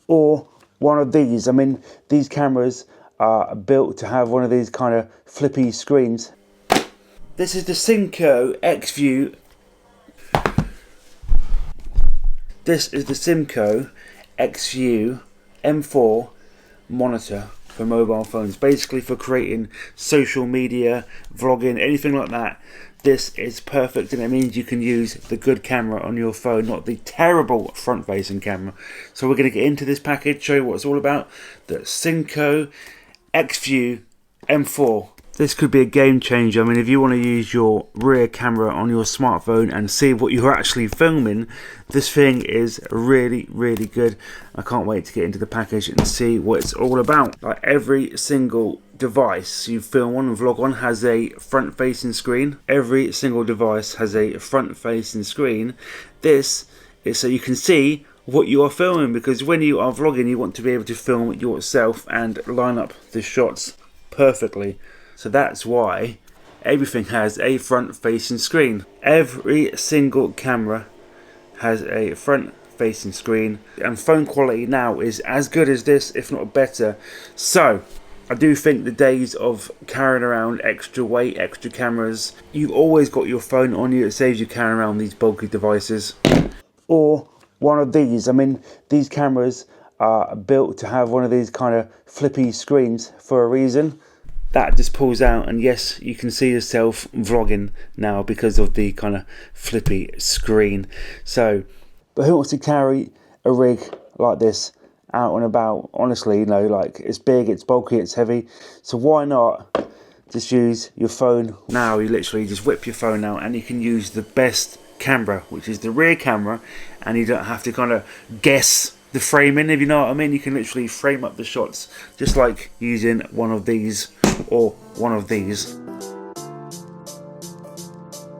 or one of these. I mean, these cameras are built to have one of these kind of flippy screens. This is the SYNCO XView. This is the SYNCO XView M4 monitor for mobile phones, basically for creating social media, vlogging, anything like that. This is perfect, and it means you can use the good camera on your phone, not the terrible front-facing camera. So we're going to get into this package, show you what it's all about. The SYNCO XView M4. This could be a game changer. I mean, if you want to use your rear camera on your smartphone and see what you're actually filming, this thing is really, really good. I can't wait to get into the package and see what it's all about. Like, every single device you film on and vlog on has a front-facing screen. Every single device has a front-facing screen. This is so you can see what you are filming, because when you are vlogging, you want to be able to film yourself and line up the shots perfectly. So that's why everything has a front-facing screen. Every single camera has a front-facing screen, and phone quality now is as good as this, if not better. So I do think the days of carrying around extra weight, extra cameras, you've always got your phone on you. It saves you carrying around these bulky devices. Or one of these. I mean, these cameras are built to have one of these kind of flippy screens for a reason. That just pulls out, and yes, you can see yourself vlogging now because of the kind of flippy screen. So, but who wants to carry a rig like this out and about? Honestly, you know, like, it's big, it's bulky, it's heavy. So why not just use your phone? Now you literally just whip your phone out and you can use the best camera, which is the rear camera, and you don't have to kind of guess the framing, if you know what I mean. You can literally frame up the shots just like using one of these or one of these.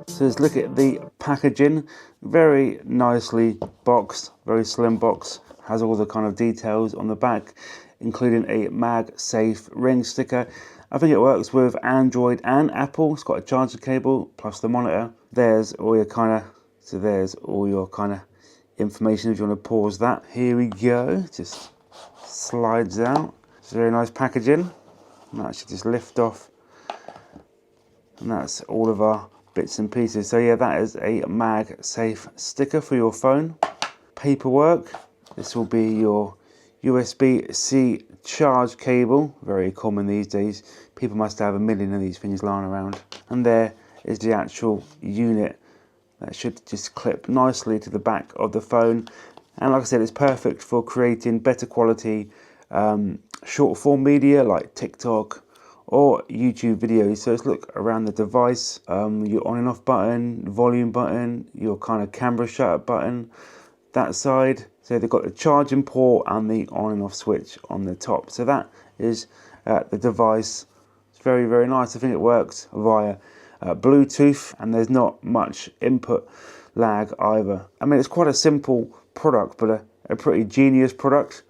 So let's look at the packaging. Very nicely boxed, very slim box. Has all the kind of details on the back, including a MagSafe ring sticker. I think it works with Android and Apple. It's got a charger cable plus the monitor. There's all your kind of information if you want to pause that. Here we go. Just slides out. It's very nice packaging. And that should just lift off, and that's all of our bits and pieces. So yeah, that is a MagSafe sticker for your phone. Paperwork. This will be your USB-C charge cable. Very common these days. People must have a million of these things lying around. And there is the actual unit. That should just clip nicely to the back of the phone. And like I said, it's perfect for creating better quality short form media like TikTok or YouTube videos. So let's look around the device. Your on and off button, volume button, your kind of camera shutter button, that side. So they've got the charging port and the on and off switch on the top. So that is the device. It's very, very nice. I think it works via Bluetooth, and there's not much input lag either. I mean, it's quite a simple product, but a pretty genius product.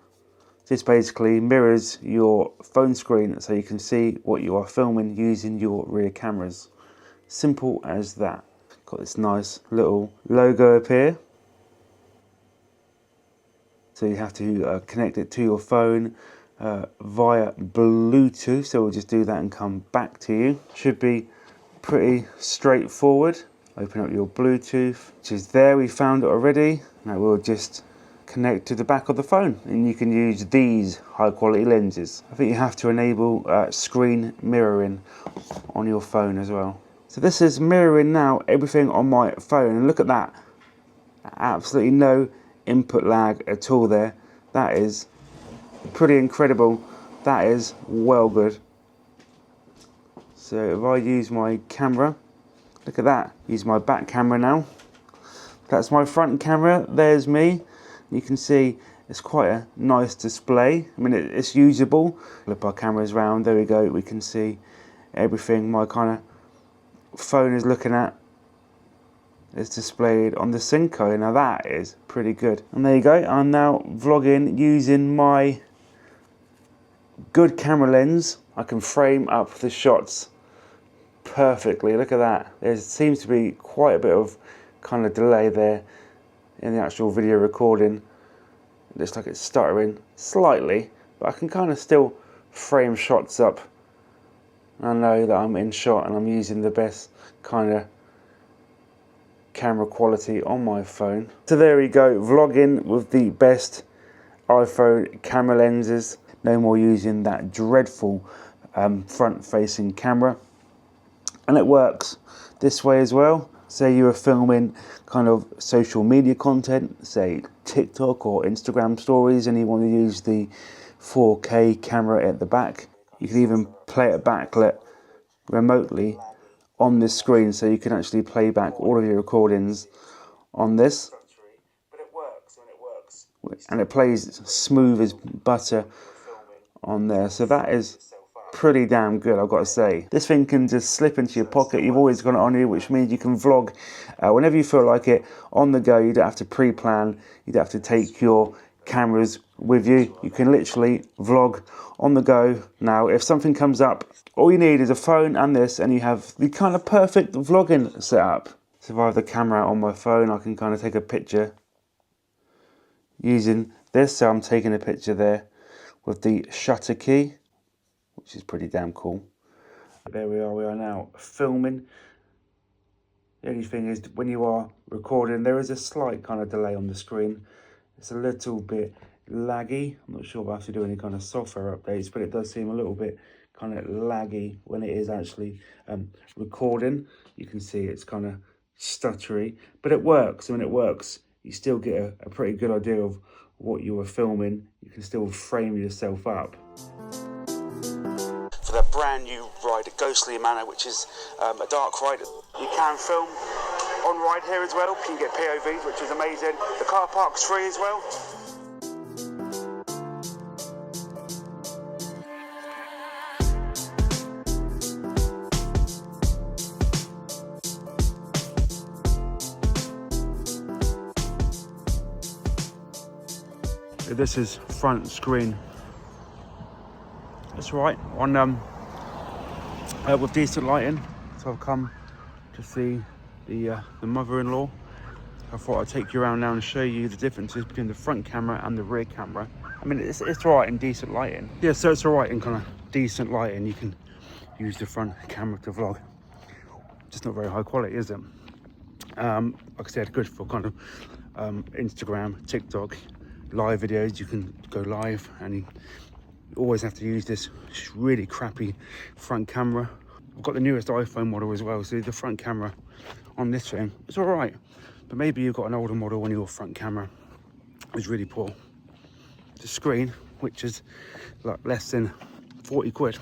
This basically mirrors your phone screen so you can see what you are filming using your rear cameras. Simple as that. Got this nice little logo up here. So you have to connect it to your phone via Bluetooth. So we'll just do that and come back to you. Should be pretty straightforward. Open up your Bluetooth, which is there. We found it already. Now we'll just connect to the back of the phone, and you can use these high quality lenses. I think you have to enable screen mirroring on your phone as well. So this is mirroring now everything on my phone, and look at that. Absolutely no input lag at all there. That is pretty incredible. That is well good. So if I use my camera, look at that. Use my back camera now. That's my front camera. There's me. You can see it's quite a nice display. I mean, it's usable. Flip our cameras around. There we go. We can see everything my kind of phone is looking at is displayed on the SYNCO. Now that is pretty good. And there you go. I'm now vlogging using my good camera lens. I can frame up the shots perfectly. Look at that. There seems to be quite a bit of kind of delay there in the actual video recording, It looks like it's stuttering slightly, but I can kind of still frame shots up. I know that I'm in shot and I'm using the best kind of camera quality on my phone. So there we go, vlogging with the best iPhone camera lenses. No more using that dreadful front-facing camera. And it works this way as well. Say you were filming kind of social media content, say TikTok or Instagram stories, and you want to use the 4K camera at the back. You can even play it backlit remotely on this screen, so you can actually play back all of your recordings on this. And it plays smooth as butter on there, so that is pretty damn good, I've got to say. This thing can just slip into your pocket. You've always got it on you, which means you can vlog whenever you feel like it, on the go. You don't have to pre-plan, you don't have to take your cameras with you. You can literally vlog on the go. Now if something comes up, all you need is a phone and this, and you have the kind of perfect vlogging setup. So if I have the camera on my phone, I can kind of take a picture using this. So I'm taking a picture there with the shutter key, which is pretty damn cool. There we are now filming. The only thing is, when you are recording, there is a slight kind of delay on the screen. It's a little bit laggy. I'm not sure if I have to do any kind of software updates, but it does seem a little bit kind of laggy when it is actually recording. You can see it's kind of stuttery, but it works. When it works, you still get a pretty good idea of what you were filming. You can still frame yourself up. For the brand new ride at Ghostly Manor, which is a dark ride, you can film on ride here as well. You can get POVs, which is amazing. The car park's free as well. This is front screen. That's right, on with decent lighting. So I've come to see the mother-in-law. I thought I'd take you around now and show you the differences between the front camera and the rear camera. I mean, it's right in decent lighting. Yeah, so it's all right in kind of decent lighting. You can use the front camera to vlog. Just not very high quality, is it? Like I said, good for kind of Instagram, TikTok, live videos. You can go live, and you always have to use this really crappy front camera. I've got the newest iPhone model as well, so the front camera on this thing, it's all right. But maybe you've got an older model when your front camera is really poor. The screen, which is like less than 40 quid,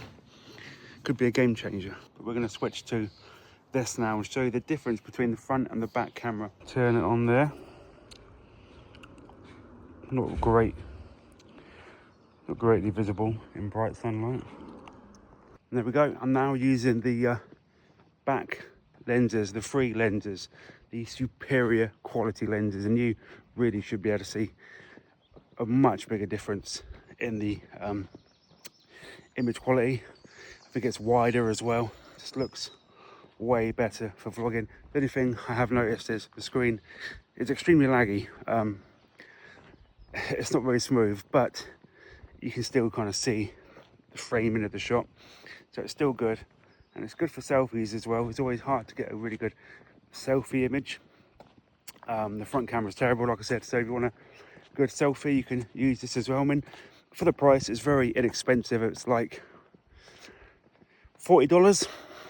could be a game changer. But we're going to switch to this now and show you the difference between the front and the back camera. Turn it on there. Not greatly visible in bright sunlight. And there we go. I'm now using the back lenses, the free lenses, the superior quality lenses, and you really should be able to see a much bigger difference in the image quality. I think it's wider as well. Just looks way better for vlogging. The only thing I have noticed is the screen is extremely laggy. It's not very smooth, but you can still kind of see the framing of the shot, so it's still good. And it's good for selfies as well. It's always hard to get a really good selfie image. The front camera is terrible, like I said, so if you want a good selfie, you can use this as well. I mean, for the price, it's very inexpensive. It's like $40,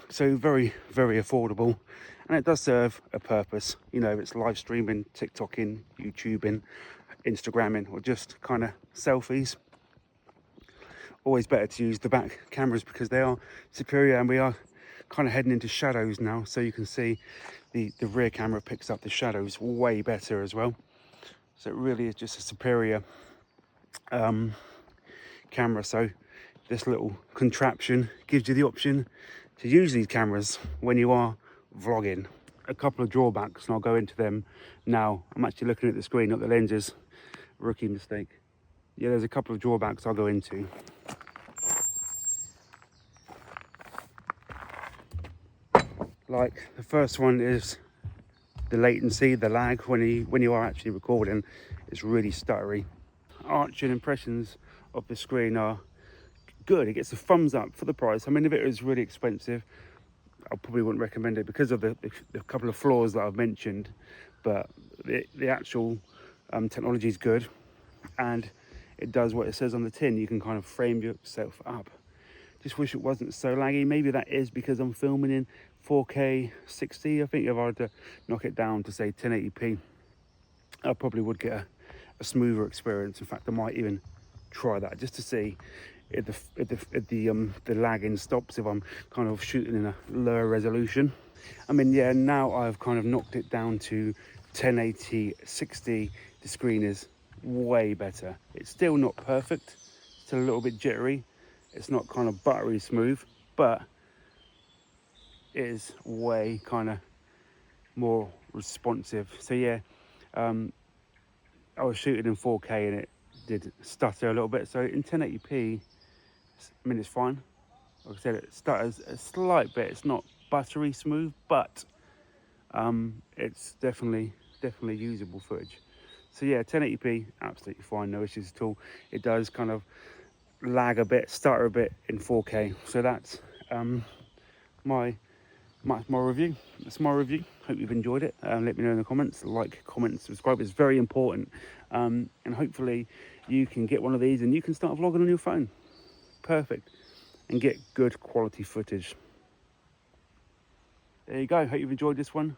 so very, very affordable. And it does serve a purpose. You know, it's live streaming, TikToking, YouTubing, Instagramming, or just kind of selfies. Always better to use the back cameras because they are superior, and we are kind of heading into shadows now, so you can see the rear camera picks up the shadows way better as well. So it really is just a superior camera. So this little contraption gives you the option to use these cameras when you are vlogging. A couple of drawbacks, and I'll go into them now. I'm actually looking at the screen, not the lenses. Rookie mistake. Yeah, there's a couple of drawbacks I'll go into. Like, the first one is the latency, the lag when you are actually recording. It's really stuttery. arching impressions of the screen are good. It gets a thumbs up for the price. I mean, if it was really expensive, I probably wouldn't recommend it because of the couple of flaws that I've mentioned, but the actual technology is good, and it does what it says on the tin. You can kind of frame yourself up. Just wish it wasn't so laggy. Maybe that is because I'm filming in 4K 60. I think if I were to knock it down to say 1080p, I probably would get a smoother experience. In fact, I might even try that just to see if the lagging stops if I'm kind of shooting in a lower resolution. I mean, yeah, now I've kind of knocked it down to 1080 60. The screen is way better. It's still not perfect, still a little bit jittery. It's not kind of buttery smooth, but it is way kind of more responsive. So yeah, I was shooting in 4K and it did stutter a little bit. So in 1080p, I mean, it's fine. Like I said, it stutters a slight bit. It's not buttery smooth, but it's definitely usable footage. So yeah, 1080p, absolutely fine, no issues at all. It does kind of lag a bit, stutter a bit in 4K. So that's my review. That's my review. Hope you've enjoyed it. Let me know in the comments. Like, comment, subscribe. It's very important. And hopefully you can get one of these and you can start vlogging on your phone. Perfect. And get good quality footage. There you go. Hope you've enjoyed this one.